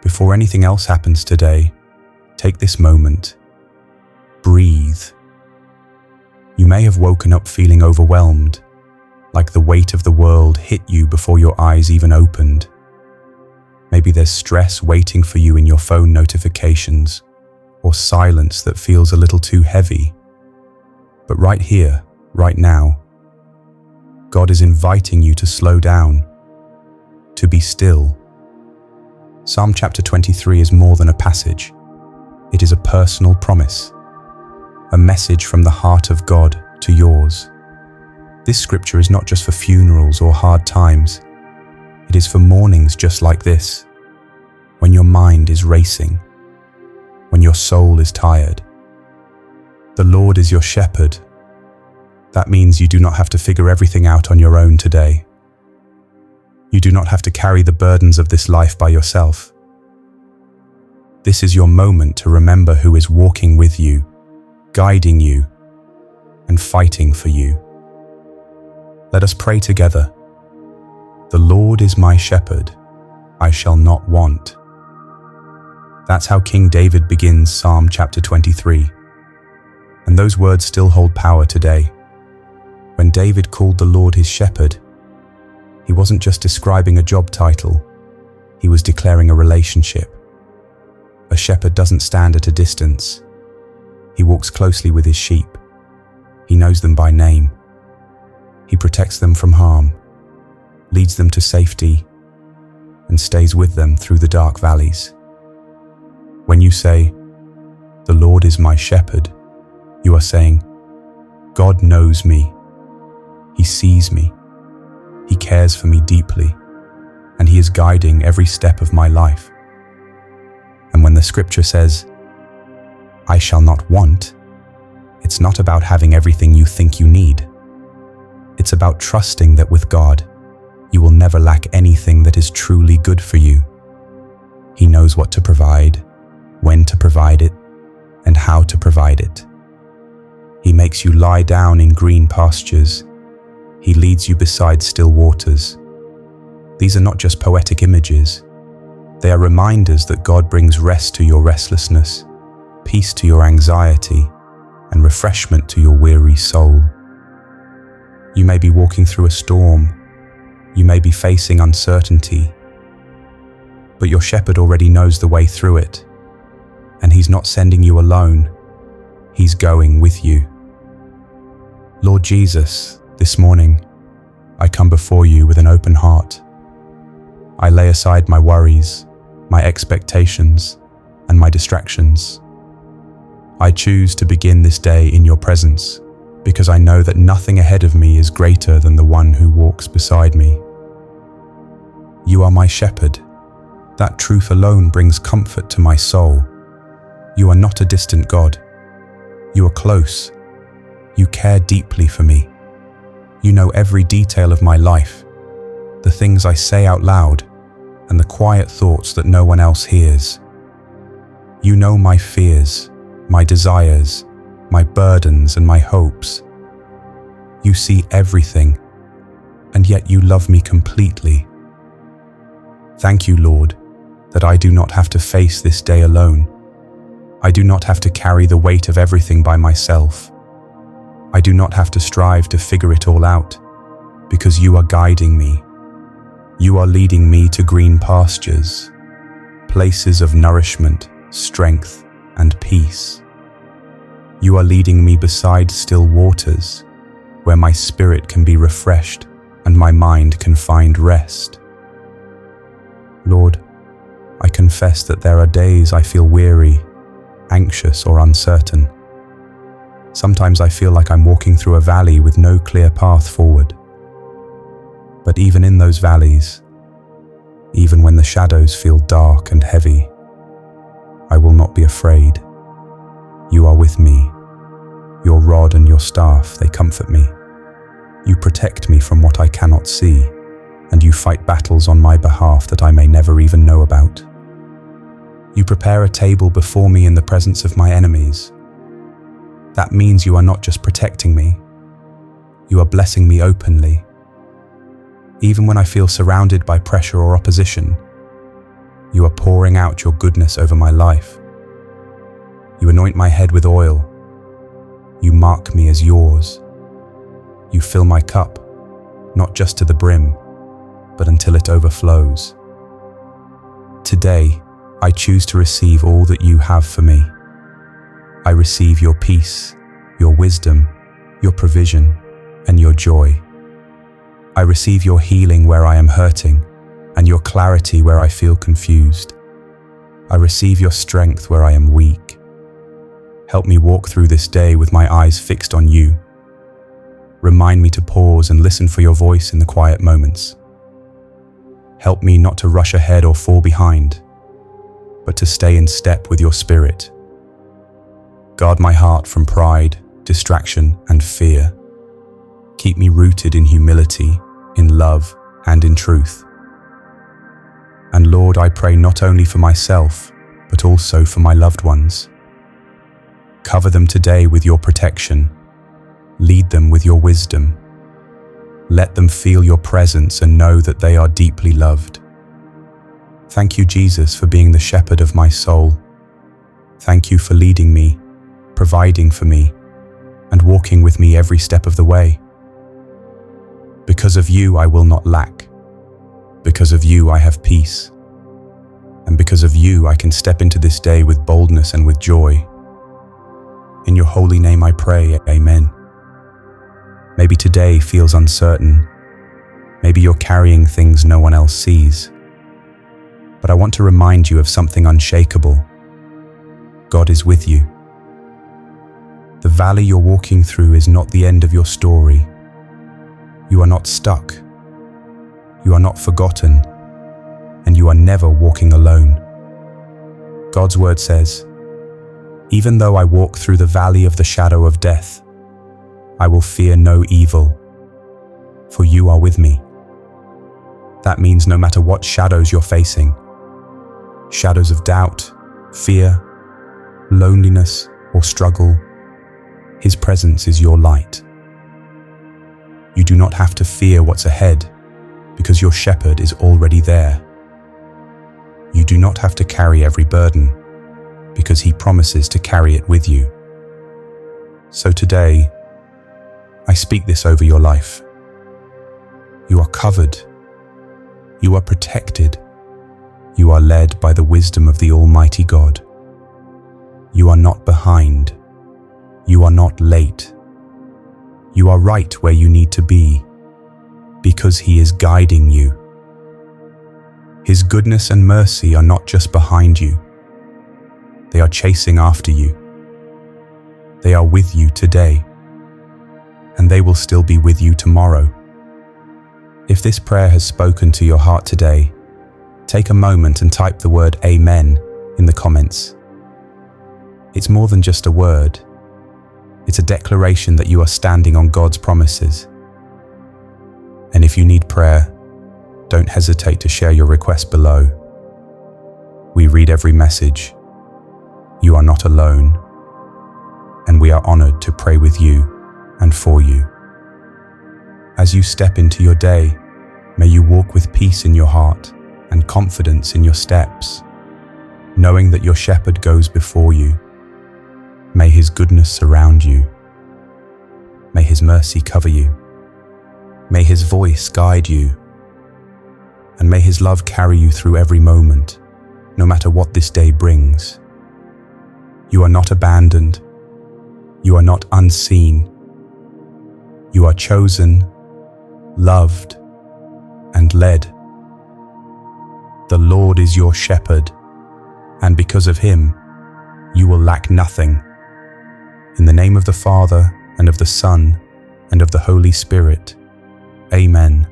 Before anything else happens today, take this moment. Breathe. You may have woken up feeling overwhelmed, like the weight of the world hit you before your eyes even opened. Maybe there's stress waiting for you in your phone notifications, or silence that feels a little too heavy. But right here, right now, God is inviting you to slow down, to be still. Psalm chapter 23 is more than a passage. It is a personal promise, a message from the heart of God to yours. This scripture is not just for funerals or hard times. It is for mornings just like this, when your mind is racing, when your soul is tired. The Lord is your shepherd. That means you do not have to figure everything out on your own today. You do not have to carry the burdens of this life by yourself. This is your moment to remember who is walking with you, guiding you, and fighting for you. Let us pray together. The Lord is my shepherd, I shall not want. That's how King David begins Psalm chapter 23. And those words still hold power today. When David called the Lord his shepherd, he wasn't just describing a job title, he was declaring a relationship. A shepherd doesn't stand at a distance. He walks closely with his sheep. He knows them by name. He protects them from harm, leads them to safety, and stays with them through the dark valleys. When you say, "The Lord is my shepherd," you are saying, God knows me. He sees me. He cares for me deeply, and He is guiding every step of my life. And when the scripture says, "I shall not want," it's not about having everything you think you need. It's about trusting that with God, you will never lack anything that is truly good for you. He knows what to provide, when to provide it, and how to provide it. He makes you lie down in green pastures. He leads you beside still waters. These are not just poetic images. They are reminders that God brings rest to your restlessness, peace to your anxiety, and refreshment to your weary soul. You may be walking through a storm. You may be facing uncertainty. But your shepherd already knows the way through it. And He's not sending you alone. He's going with you. Lord Jesus, this morning, I come before you with an open heart. I lay aside my worries, my expectations, and my distractions. I choose to begin this day in your presence, because I know that nothing ahead of me is greater than the one who walks beside me. You are my shepherd. That truth alone brings comfort to my soul. You are not a distant God. You are close. You care deeply for me. You know every detail of my life, the things I say out loud, and the quiet thoughts that no one else hears. You know my fears, my desires, my burdens, and my hopes. You see everything, and yet you love me completely. Thank you, Lord, that I do not have to face this day alone. I do not have to carry the weight of everything by myself. I do not have to strive to figure it all out, because you are guiding me. You are leading me to green pastures, places of nourishment, strength, and peace. You are leading me beside still waters, where my spirit can be refreshed and my mind can find rest. Lord, I confess that there are days I feel weary, anxious, or uncertain. Sometimes I feel like I'm walking through a valley with no clear path forward. But even in those valleys, even when the shadows feel dark and heavy, I will not be afraid. You are with me. Your rod and your staff, they comfort me. You protect me from what I cannot see, and you fight battles on my behalf that I may never even know about. You prepare a table before me in the presence of my enemies. That means you are not just protecting me, you are blessing me openly. Even when I feel surrounded by pressure or opposition, You are pouring out your goodness over my life. You anoint my head with oil. You mark me as yours. You fill my cup, not just to the brim, but until it overflows. Today, I choose to receive all that you have for me. I receive your peace, your wisdom, your provision, and your joy. I receive your healing where I am hurting, and your clarity where I feel confused. I receive your strength where I am weak. Help me walk through this day with my eyes fixed on you. Remind me to pause and listen for your voice in the quiet moments. Help me not to rush ahead or fall behind, but to stay in step with your spirit. Guard my heart from pride, distraction, and fear. Keep me rooted in humility, in love, and in truth. And Lord, I pray not only for myself, but also for my loved ones. Cover them today with your protection. Lead them with your wisdom. Let them feel your presence and know that they are deeply loved. Thank you, Jesus, for being the shepherd of my soul. Thank you for leading me, providing for me, and walking with me every step of the way. Because of you, I will not lack. Because of you, I have peace. And because of you, I can step into this day with boldness and with joy. In your holy name I pray, amen. Maybe today feels uncertain. Maybe you're carrying things no one else sees. But I want to remind you of something unshakable. God is with you. The valley you're walking through is not the end of your story. You are not stuck. You are not forgotten. And you are never walking alone. God's word says, "Even though I walk through the valley of the shadow of death, I will fear no evil, for you are with me." That means no matter what shadows you're facing, shadows of doubt, fear, loneliness, or struggle, His presence is your light. You do not have to fear what's ahead, because your shepherd is already there. You do not have to carry every burden, because He promises to carry it with you. So today, I speak this over your life. You are covered. You are protected. You are led by the wisdom of the Almighty God. You are not behind. You are not late. You are right where you need to be, because He is guiding you. His goodness and mercy are not just behind you. They are chasing after you. They are with you today, and they will still be with you tomorrow. If this prayer has spoken to your heart today, take a moment and type the word Amen in the comments. It's more than just a word. It's a declaration that you are standing on God's promises. And if you need prayer, don't hesitate to share your request below. We read every message. You are not alone, and we are honored to pray with you and for you. As you step into your day, may you walk with peace in your heart and confidence in your steps, knowing that your shepherd goes before you. May His goodness surround you. May His mercy cover you. May His voice guide you. And may His love carry you through every moment, no matter what this day brings. You are not abandoned. You are not unseen. You are chosen, loved, and led. The Lord is your shepherd, and because of Him, you will lack nothing. In the name of the Father, and of the Son, and of the Holy Spirit. Amen.